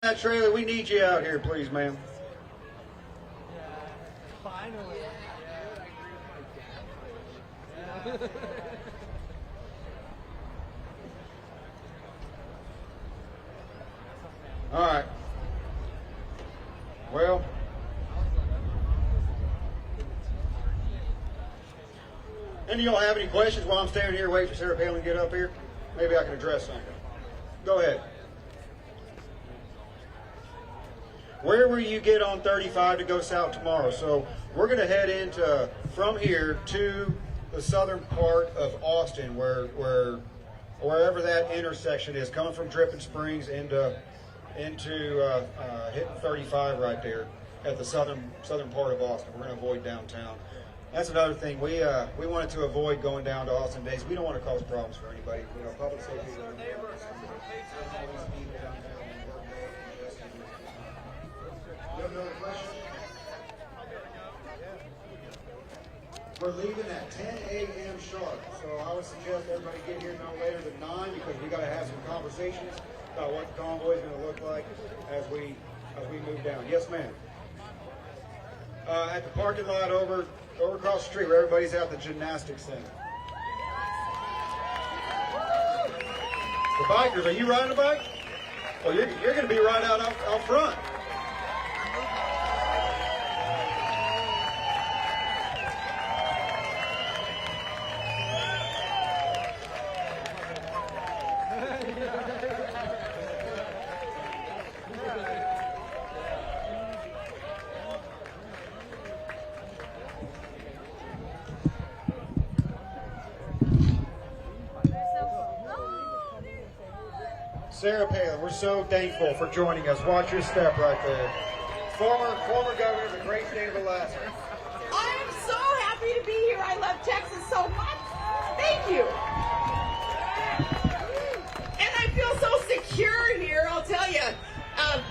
That trailer, we need you out here, please, ma'am. Finally. All right. Well, any of y'all have any questions while I'm standing here waiting for Sarah Palin to get up here? Maybe I can address something. Go ahead. Where will you get on 35 to go south tomorrow? So we're going to head into from here to the southern part of Austin, wherever that intersection is, coming from Dripping Springs into hitting 35 right there at the southern part of Austin. We're going to avoid downtown. That's another thing. We wanted to avoid going down to Austin days. We don't want to cause problems for anybody. You know, public safety. You have another question? We're leaving at 10 a.m. sharp, so I would suggest everybody get here no later than 9 because we got to have some conversations about what the convoy is going to look like as we move down. Yes, ma'am. At the parking lot over across the street where everybody's at the gymnastics center. The bikers, are you riding a bike? Well, you're going to be right out front. Sarah Palin, we're so thankful for joining us. Watch your step right there. Former governor of the great state of Alaska. I am so happy to be here. I love Texas so much. Thank you. And I feel so secure here, I'll tell you. A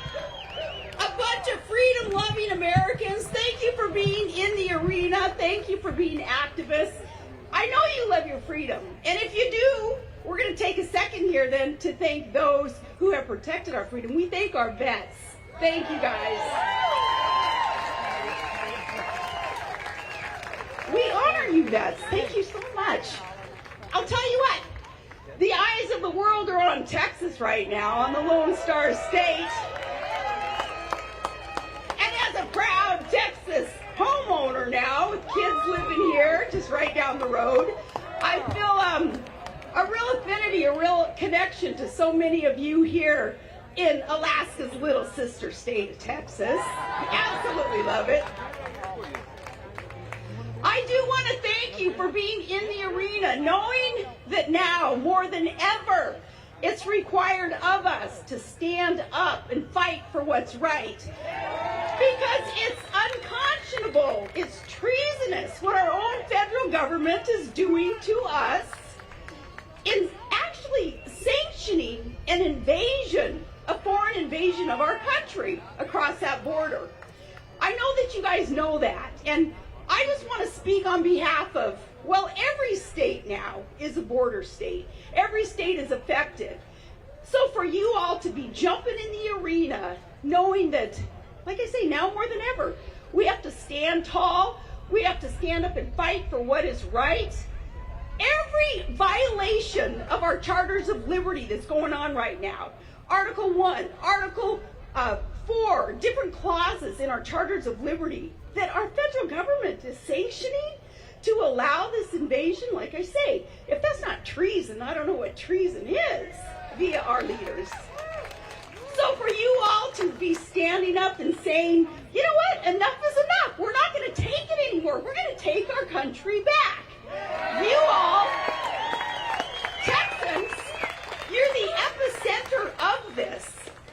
bunch of freedom-loving Americans, thank you for being in the arena. Thank you for being activists. I know you love your freedom. And if you do, we're going to take a second here then to thank those who have protected our freedom. We thank our vets. Thank you, guys. We honor you, vets. Thank you so much. I'll tell you what, the eyes of the world are on Texas right now, on the Lone Star State. And as a proud Texas homeowner now, with kids living here just right down the road, I feel a real affinity, a real connection to so many of you here in Alaska's little sister state of Texas. Absolutely love it. I do want to thank you for being in the arena, knowing that now more than ever it's required of us to stand up and fight for what's right. Because it's unconscionable, it's treasonous what our own federal government is doing to us in actually sanctioning an invasion, a foreign invasion of our country across that border. I know that you guys know that, and I just want to speak on behalf of, well, every state now is a border state. Every state is affected. So for you all to be jumping in the arena, knowing that, like I say, now more than ever, we have to stand tall, we have to stand up and fight for what is right. Every violation of our charters of liberty that's going on right now, Article 1, Article 4, different clauses in our charters of liberty that our federal government is sanctioning to allow this invasion, like I say, if that's not treason, I don't know what treason is via our leaders. So for you all to be standing up and saying, you know what, enough is enough. We're not going to take it anymore. We're going to take our country back. You all, Texans, you're the epicenter of this.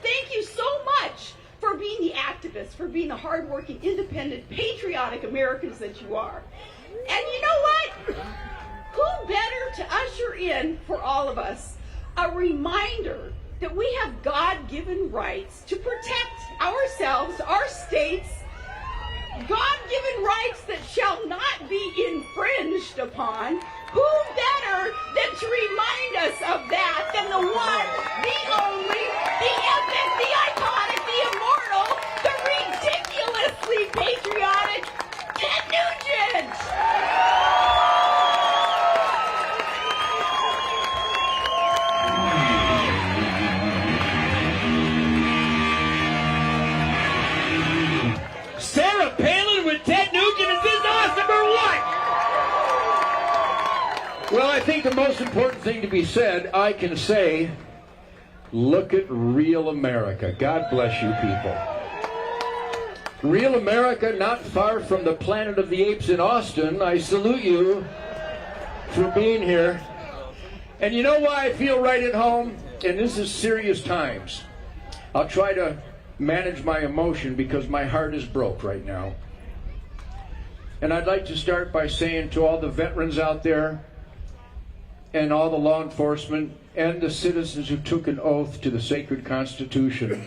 Thank you so much for being the activists, for being the hardworking, independent, patriotic Americans that you are. And you know what? Who better to usher in for all of us a reminder that we have God-given rights to protect ourselves, our states, God-given rights that shall not be infringed upon. Who better than to remind us of that than the one, the only, the epic, the iconic, the immortal, the ridiculously patriotic Ted Nugent! Sarah Palin with Ted Nugent, is this awesome or what? Well, I think the most important thing to be said, I can say, look at real America. God bless you people. Real America, not far from the Planet of the Apes in Austin. I salute you for being here. And you know why I feel right at home? And this is serious times. I'll try to manage my emotion because my heart is broke right now. And I'd like to start by saying to all the veterans out there and all the law enforcement and the citizens who took an oath to the sacred Constitution,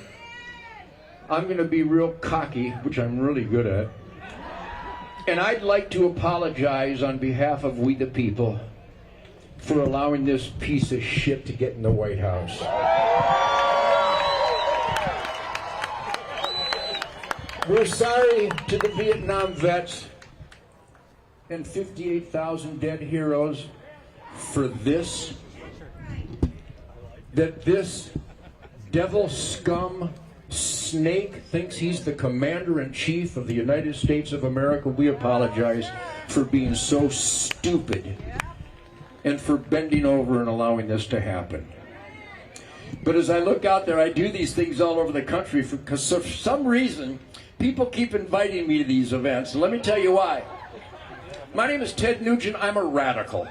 I'm going to be real cocky, which I'm really good at. And I'd like to apologize on behalf of we the people for allowing this piece of shit to get in the White House. We're sorry to the Vietnam vets and 58,000 dead heroes for this, that this devil scum snake thinks he's the commander-in-chief of the United States of America. We apologize for being so stupid and for bending over and allowing this to happen. But as I look out there, I do these things all over the country because for some reason, people keep inviting me to these events. And let me tell you why. My name is Ted Nugent. I'm a radical.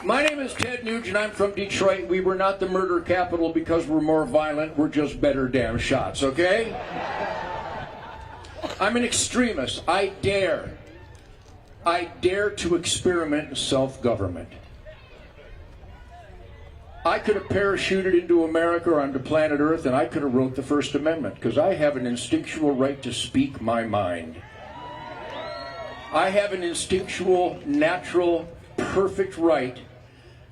My name is Ted Nugent. I'm from Detroit. We were not the murder capital because we're more violent. We're just better damn shots, okay? I'm an extremist. I dare to experiment in self-government. I could have parachuted into America or onto planet Earth, and I could have wrote the First Amendment, because I have an instinctual right to speak my mind. I have an instinctual, natural, perfect right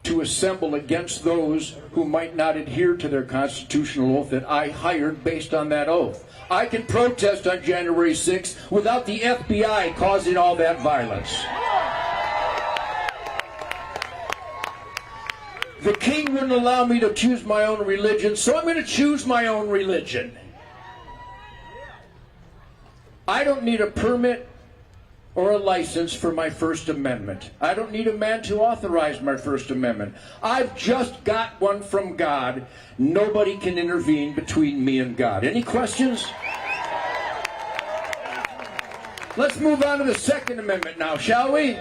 to assemble against those who might not adhere to their constitutional oath that I hired based on that oath. I can protest on January 6th without the FBI causing all that violence. The king wouldn't allow me to choose my own religion, so I'm going to choose my own religion. I don't need a permit or a license for my First Amendment. I don't need a man to authorize my First Amendment. I've just got one from God. Nobody can intervene between me and God. Any questions? Let's move on to the Second Amendment now, shall we?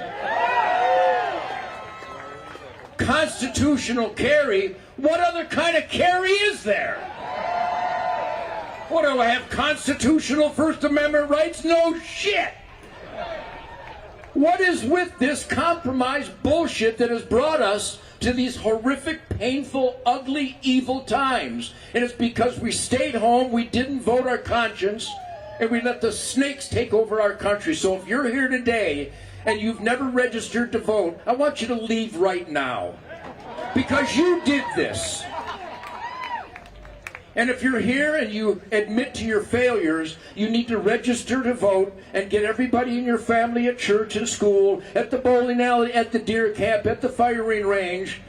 Constitutional carry? What other kind of carry is there? What, do I have constitutional First Amendment rights? No shit! What is with this compromise bullshit that has brought us to these horrific, painful, ugly, evil times? And it's because we stayed home, we didn't vote our conscience, and we let the snakes take over our country. So if you're here today and you've never registered to vote, I want you to leave right now. Because you did this. And if you're here and you admit to your failures, you need to register to vote and get everybody in your family at church and school, at the bowling alley, at the deer camp, at the firing range,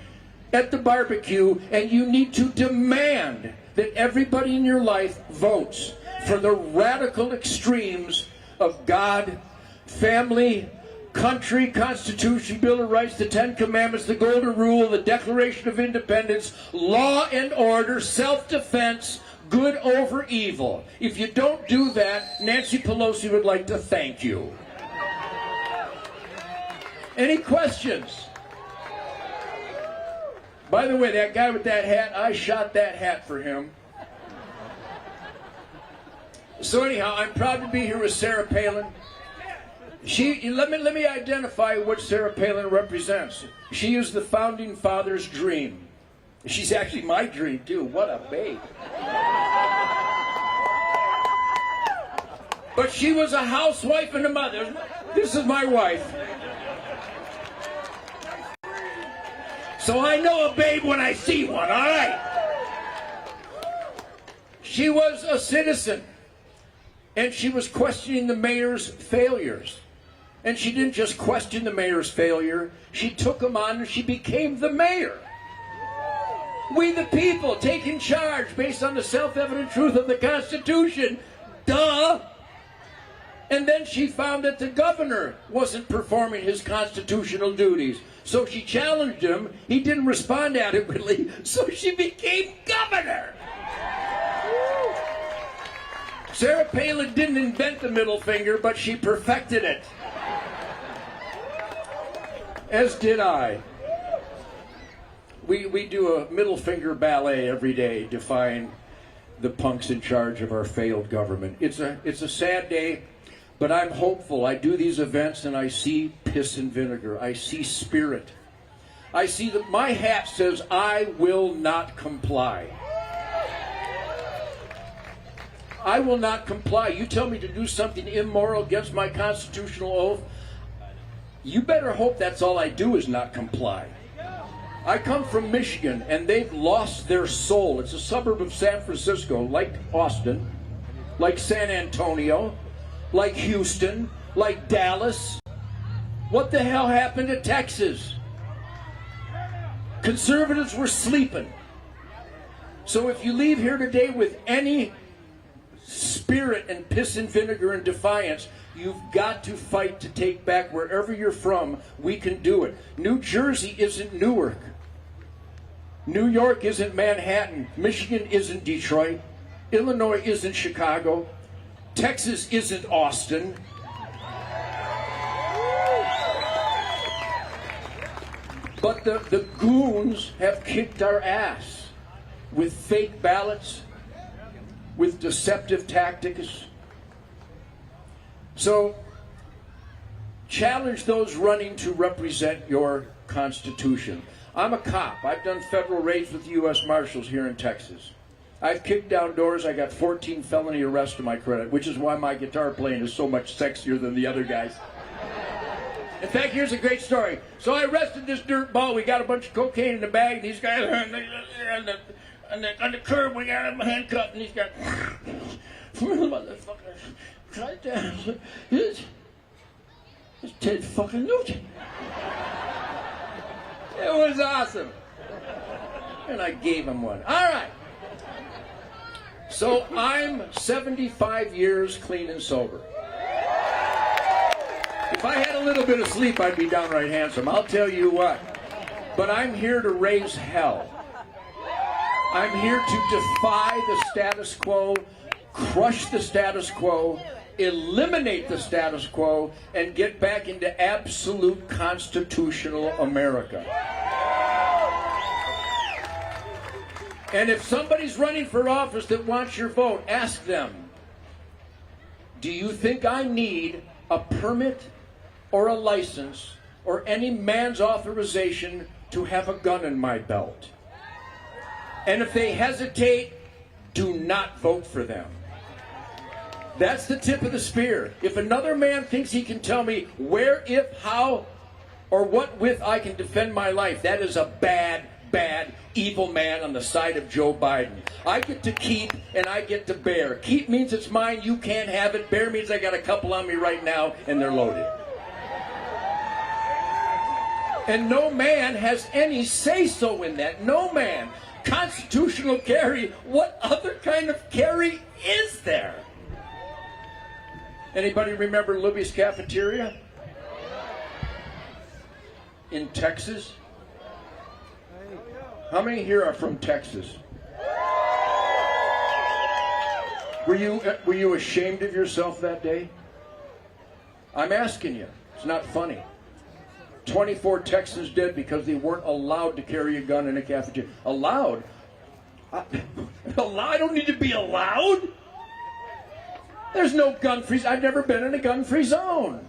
at the barbecue, and you need to demand that everybody in your life votes for the radical extremes of God, family, country, Constitution, Bill of Rights, the Ten Commandments, the Golden Rule, the Declaration of Independence, law and order, self-defense, good over evil. If you don't do that, Nancy Pelosi would like to thank you. Any questions? By the way, that guy with that hat, I shot that hat for him. So anyhow, I'm proud to be here with Sarah Palin. Let me identify what Sarah Palin represents. She is the founding father's dream. She's actually my dream too. What a babe. But she was a housewife and a mother. This is my wife. So I know a babe when I see one, all right? She was a citizen, and she was questioning the mayor's failures. And she didn't just question the mayor's failure, she took him on and she became the mayor. We the people taking charge based on the self-evident truth of the Constitution. Duh! And then she found that the governor wasn't performing his constitutional duties. So she challenged him. He didn't respond adequately, so she became governor. Sarah Palin didn't invent the middle finger, but she perfected it. As did I. We do a middle finger ballet every day, defying the punks in charge of our failed government. It's a sad day, but I'm hopeful. I do these events and I see piss and vinegar. I see spirit. I see that my hat says, I will not comply. I will not comply. You tell me to do something immoral against my constitutional oath, you better hope that's all I do is not comply. I come from Michigan, and they've lost their soul. It's a suburb of San Francisco, like Austin, like San Antonio, like Houston, like Dallas. What the hell happened to Texas? Conservatives were sleeping. So if you leave here today with any spirit and piss and vinegar and defiance, you've got to fight to take back wherever you're from. We can do it. New Jersey isn't Newark. New York isn't Manhattan. Michigan isn't Detroit. Illinois isn't Chicago. Texas isn't Austin. But the goons have kicked our ass with fake ballots, with deceptive tactics. So, challenge those running to represent your Constitution. I'm a cop. I've done federal raids with the U.S. Marshals here in Texas. I've kicked down doors. I got 14 felony arrests to my credit, which is why my guitar playing is so much sexier than the other guys. In fact, here's a great story. So I arrested this dirt ball. We got a bunch of cocaine in the bag. These guys are on the curb. We got him handcuffed, and he's got motherfucker. Right there. It's Ted fucking Nugent. It was awesome. And I gave him one. All right. So I'm 75 years clean and sober. If I had a little bit of sleep, I'd be downright handsome. I'll tell you what. But I'm here to raise hell. I'm here to defy the status quo, crush the status quo, eliminate the status quo, and get back into absolute constitutional America. And if somebody's running for office that wants your vote, ask them, do you think I need a permit or a license or any man's authorization to have a gun in my belt? And if they hesitate, do not vote for them. That's the tip of the spear. If another man thinks he can tell me where, if, how, or what with I can defend my life, that is a bad, evil man on the side of Joe Biden. I get to keep and I get to bear. Keep means it's mine, you can't have it. Bear means I got a couple on me right now and they're loaded. And no man has any say-so in that. No man. Constitutional carry. What other kind of carry is there? Anybody remember Libby's Cafeteria? In Texas? How many here are from Texas? Were you ashamed of yourself that day? I'm asking you. It's not funny. 24 Texans dead because they weren't allowed to carry a gun in a cafeteria. Allowed? I don't need to be allowed. There's no gun-free. I've never been in a gun-free zone.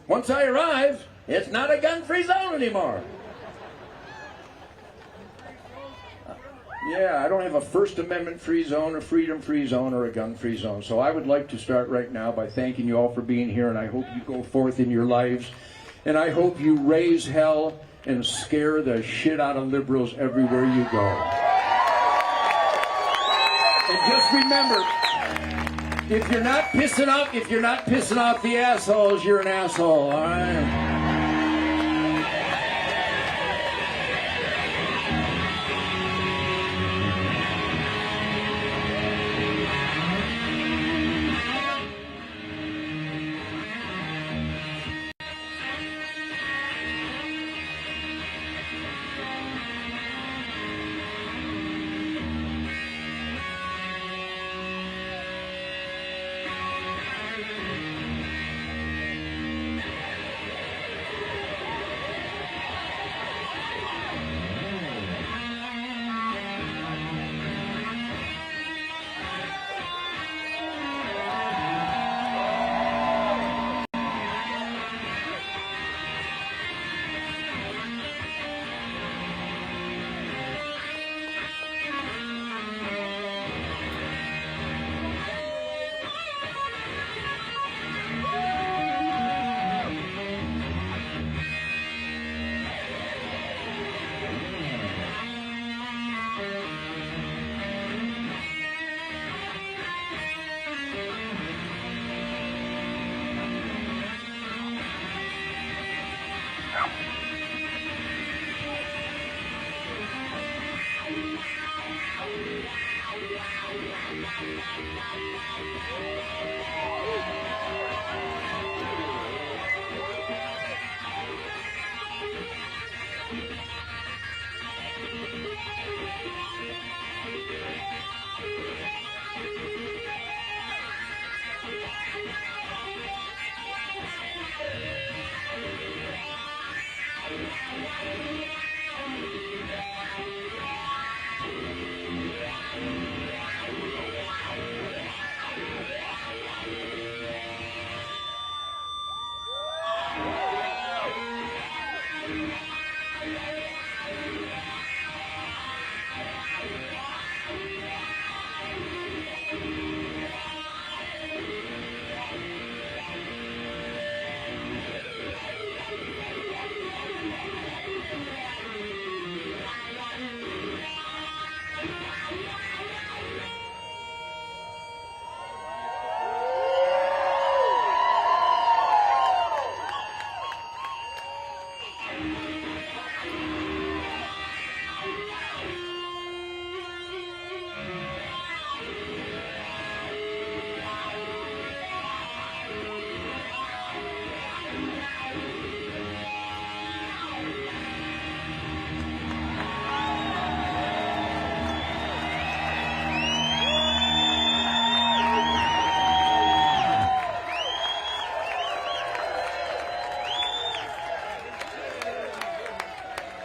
Once I arrive, it's not a gun-free zone anymore. Yeah, I don't have a First Amendment free zone, a freedom free zone, or a gun free zone. So I would like to start right now by thanking you all for being here, and I hope you go forth in your lives. And I hope you raise hell and scare the shit out of liberals everywhere you go. And just remember, if you're not pissing off the assholes, you're an asshole, all right?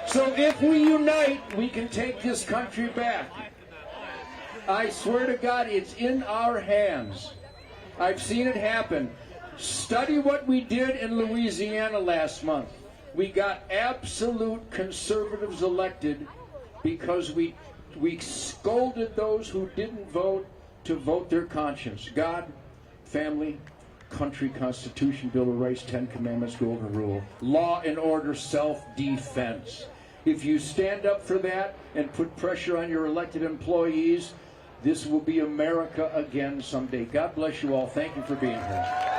So if we unite, we can take this country back. I swear to God, it's in our hands. I've seen it happen. Study what we did in Louisiana last month. We got absolute conservatives elected because we scolded those who didn't vote to vote their conscience. God, family, country, Constitution, Bill of Rights, 10 Commandments, Golden Rule, law and order, self-defense. If you stand up for that and put pressure on your elected employees, this will be America again someday. God bless you all. Thank you for being here.